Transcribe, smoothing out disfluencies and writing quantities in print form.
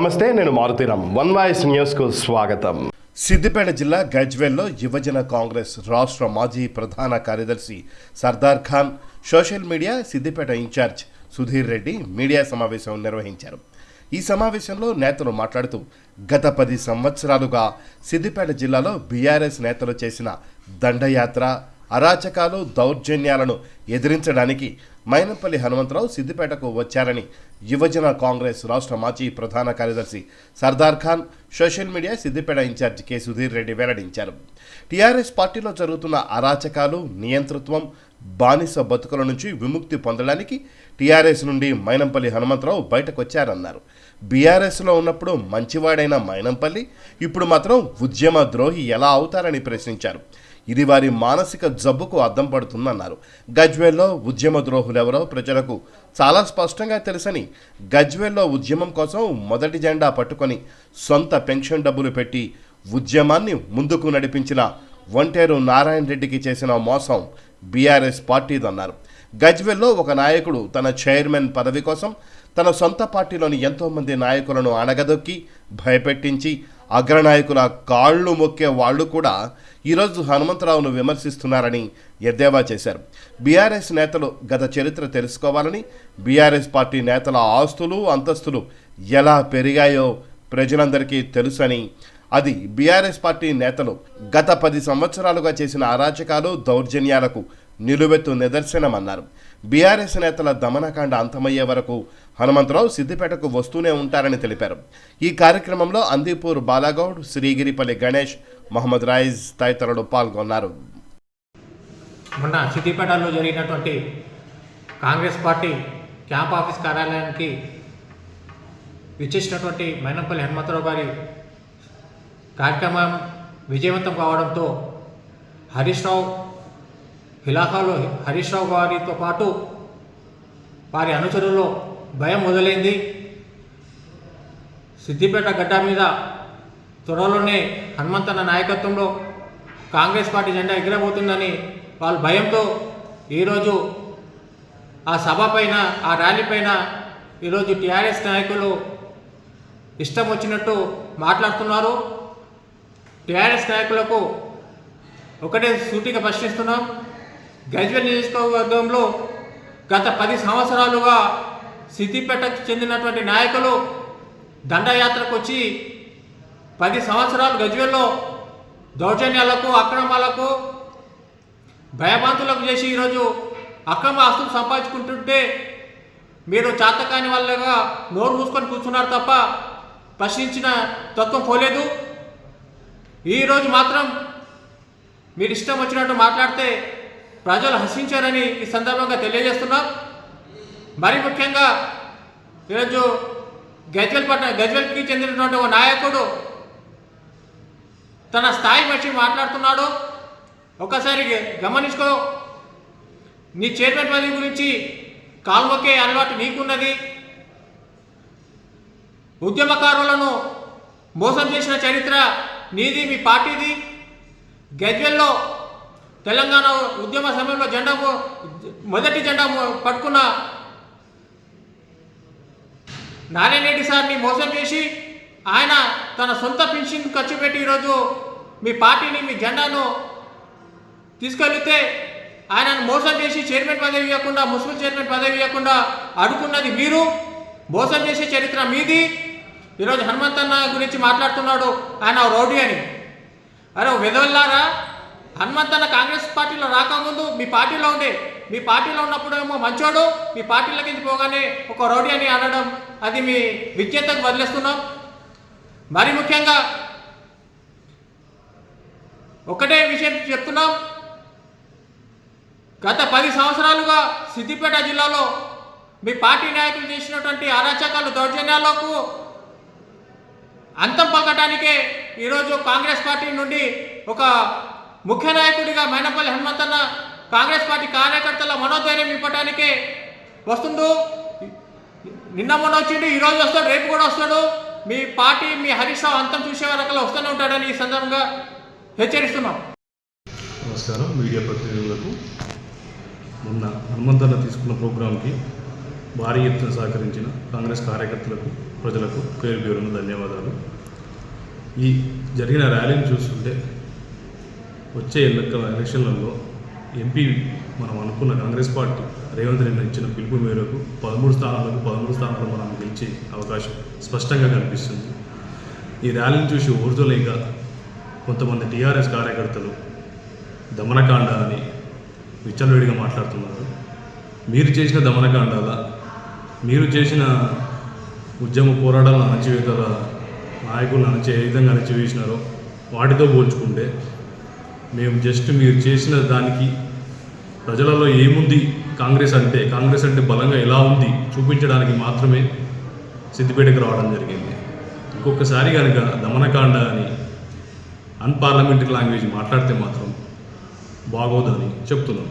నమస్తే, నేను Maruthi Ram. One voice న్యూస్కు స్వాగతం. సిద్దిపేట జిల్లా గజ్వేల్లో యువజన కాంగ్రెస్ రాష్ట్ర మాజీ ప్రధాన కార్యదర్శి Sardar Khan, social media Siddipet incharge Sudheer Reddy media సమావేశం నిర్వహించారు. ఈ సమావేశంలో నేతలు మాట్లాడుతూ గత 10 సంవత్సరాలుగా సిద్దిపేట జిల్లాలో బీఆర్ఎస్ నేతలు చేసిన దండయాత్ర, అరాచకాలు, దౌర్జన్యాలను ఎదిరించడానికి మైనంపల్లి హనుమంతరావు సిద్దిపేటకు వచ్చారని యువజన కాంగ్రెస్ రాష్ట్ర మాజీ ప్రధాన కార్యదర్శి Sardar Khan, social media Siddipet incharge K Sudheer Reddy వెల్లడించారు. టీఆర్ఎస్ పార్టీలో జరుగుతున్న అరాచకాలు, నియంతృత్వం, బానిస బతుకుల నుంచి విముక్తి పొందడానికి టీఆర్ఎస్ నుండి మైనంపల్లి హనుమంతరావు బయటకొచ్చారన్నారు. బీఆర్ఎస్లో ఉన్నప్పుడు మంచివాడైన మైనంపల్లి ఇప్పుడు మాత్రం ఉద్యమ ద్రోహి ఎలా అవుతారని ప్రశ్నించారు. ఇది వారి మానసిక జబ్బుకు అద్దం పడుతుందన్నారు. గజ్వేల్లో ఉద్యమ ద్రోహులెవరో ప్రజలకు చాలా స్పష్టంగా తెలుసని, గజ్వేల్లో ఉద్యమం కోసం మొదటి జెండా పట్టుకొని సొంత పెన్షన్ డబ్బులు పెట్టి ఉద్యమాన్ని ముందుకు నడిపించిన వంటేరు నారాయణ రెడ్డికి చేసిన మోసం బీఆర్ఎస్ పార్టీదన్నారు. గజ్వేల్లో ఒక నాయకుడు తన చైర్మన్ పదవి కోసం తన సొంత పార్టీలోని ఎంతోమంది నాయకులను అణగదొక్కి భయపెట్టించి అగ్రనాయకుల కాళ్ళు మొక్కే వాళ్ళు కూడా ఈరోజు హనుమంతరావును విమర్శిస్తున్నారని ఎద్దేవా చేశారు. బీఆర్ఎస్ నేతలు గత చరిత్ర తెలుసుకోవాలని, బీఆర్ఎస్ పార్టీ నేతల ఆస్తులు, అంతస్తులు ఎలా పెరిగాయో ప్రజలందరికీ తెలుసని, అది బీఆర్ఎస్ పార్టీ నేతలు గత 10 సంవత్సరాలుగా చేసిన అరాచకాలు, దౌర్జన్యాలకు నిలువెత్తు నిదర్శనమన్నారు. బీఆర్ఎస్ నేతల దమనకాండ అంతమయ్యే వరకు హనుమంతరావు సిద్దిపేటకు వస్తూనే ఉంటారని తెలిపారు. ఈ కార్యక్రమంలో అందీపూర్ బాలాగౌడ్, శ్రీగిరిపల్లి గణేష్, మహమ్మద్ రాయిజ్ తదితరులు పాల్గొన్నారు. మొన్న సిద్దిపేటలో జరిగినటువంటి కాంగ్రెస్ పార్టీ క్యాంప్ ఆఫీస్ కార్యాలయానికి విచ్చేసినటువంటి మైనంపల్లి హనుమంతరావు గారి కార్యక్రమం విజయవంతం కావడంతో హరీష్ రావు ఇలాకాలో హరీష్ రావు గారితో పాటు వారి అనుచరుల్లో భయం మొదలైంది. సిద్దిపేట గడ్డ మీద త్వరలోనే హనుమంతన్న నాయకత్వంలో కాంగ్రెస్ పార్టీ జెండా ఎగిరబోతుందని వాళ్ళ భయంతో ఈరోజు ఆ సభ పైన, ఆ ర్యాలీ పైన ఈరోజు టీఆర్ఎస్ నాయకులు ఇష్టం వచ్చినట్టు మాట్లాడుతున్నారు. టీఆర్ఎస్ నాయకులకు ఒకటే సూటిగా ప్రశ్నిస్తున్నాం. గజ్వేల్ నియోజకవర్గంలో గత 10 సంవత్సరాలుగా సిద్దిపేటకు చెందినటువంటి నాయకులు దండయాత్రకు వచ్చి 10 సంవత్సరాలు గజ్వేల్లో దౌర్జన్యాలకు, అక్రమాలకు, భయభ్రాంతులకు చేసి ఈరోజు అక్రమ ఆస్తులు సంపాదించుకుంటుంటే మీరు చాతకాని వాళ్ళగా నోరు మూసుకొని కూర్చున్నారు తప్ప ప్రశ్నించిన తత్వం పోలేదు. ఈరోజు మాత్రం మీరు ఇష్టం వచ్చినట్టు మాట్లాడితే ప్రజలు హర్షించారని ఈ సందర్భంగా తెలియజేస్తున్నాం. మరి ముఖ్యంగా ఈరోజు గజ్వేల్కి చెందినటువంటి ఒక నాయకుడు తన స్థాయి మనిషి మాట్లాడుతున్నాడు. ఒకసారి గమనించుకో. నీ చైర్మన్ పదవి గురించి కాల్మొక్కే అలవాటు నీకున్నది. ఉద్యమకారులను మోసం చేసిన చరిత్ర నీది, మీ పార్టీది. గజ్వేల్లో తెలంగాణ ఉద్యమ సమయంలో మొదటి జెండా పట్టుకున్న నారాయణ రెడ్డి సార్ని మోసం చేసి ఆయన తన సొంత పెన్షన్ ఖర్చు పెట్టి ఈరోజు మీ పార్టీని, మీ జెండాను తీసుకెళ్తే ఆయనను మోసం చేసి చైర్మన్ పదవి ఇవ్వకుండా, మున్సిపల్ చైర్మన్ పదవి ఇవ్వకుండా అడుగున్నది మీరు. మోసం చేసే చరిత్ర మీది. ఈరోజు హనుమంతన్న గురించి మాట్లాడుతున్నాడు ఆయన రౌడీ అని. అరే వెదవల్లారా, హనుమంతన్న కాంగ్రెస్ పార్టీలో రాకముందు మీ పార్టీలో ఉండే, మీ పార్టీలో ఉన్నప్పుడేమో మంచోడు, మీ పార్టీలోకి పోగానే ఒక రౌడీ అని అనడం అది మీ విజ్ఞతకు వదిలేస్తున్నాం. మరి ముఖ్యంగా ఒకటే విషయం చెప్తున్నాం. గత 10 సంవత్సరాలుగా సిద్దిపేట జిల్లాలో మీ పార్టీ నాయకులు చేసినటువంటి అరాచకాలు, దౌర్జన్యాలకు అంతం పలకటానికే ఈరోజు కాంగ్రెస్ పార్టీ నుండి ఒక ముఖ్య నాయకుడిగా మైనంపల్లి హనుమంతన్న కాంగ్రెస్ పార్టీ కార్యకర్తల మనోధైర్యం ఇవ్వటానికే వస్తుండు. నిన్న మొన్న వచ్చిండు, ఈరోజు వస్తాడు, రేపు కూడా వస్తాడు. మీ పార్టీ, మీ హరీష్ రావు అంతం చూసే వరకల్లా వస్తూనే ఉంటాడని ఈ సందర్భంగా హెచ్చరిస్తున్నాం. నమస్కారం మీడియా ప్రతినిధులకు. మొన్న హనుమంతన్న తీసుకున్న ప్రోగ్రాంకి భారీ ఎత్తున సహకరించిన కాంగ్రెస్ కార్యకర్తలకు ప్రజలకు పేరు పేరున ధన్యవాదాలు. ఈ జరిగిన ర్యాలీని చూస్తుంటే వచ్చే ఎలక్షన్లలో ఎంపీ మనం అనుకున్న కాంగ్రెస్ పార్టీ రేవంత్ రెడ్డి ఇచ్చిన పిలుపు మేరకు 13 స్థానాలు మనం గెలిచే అవకాశం స్పష్టంగా కనిపిస్తుంది. ఈ ర్యాలీని చూసి ఊర్జోలేక కొంతమంది టీఆర్ఎస్ కార్యకర్తలు దమనకాండ అని విచ్చలవిడిగా మాట్లాడుతున్నారు. మీరు చేసిన దమనకాండాల, మీరు చేసిన ఉద్యమ పోరాటాలను అణచివేతల నాయకులను ఏ విధంగా అణచివేసినారో వాటితో పోల్చుకుంటే మేము జస్ట్ మీరు చేసిన దానికి ప్రజలలో ఏముంది కాంగ్రెస్ అంటే బలంగా ఎలా ఉంది చూపించడానికి మాత్రమే సిద్దిపేటకు రావడం జరిగింది. ఇంకొకసారి కనుక దమనకాండ అని అన్పార్లమెంటరీ లాంగ్వేజ్ మాట్లాడితే మాత్రం బాగోదని చెప్తున్నాం.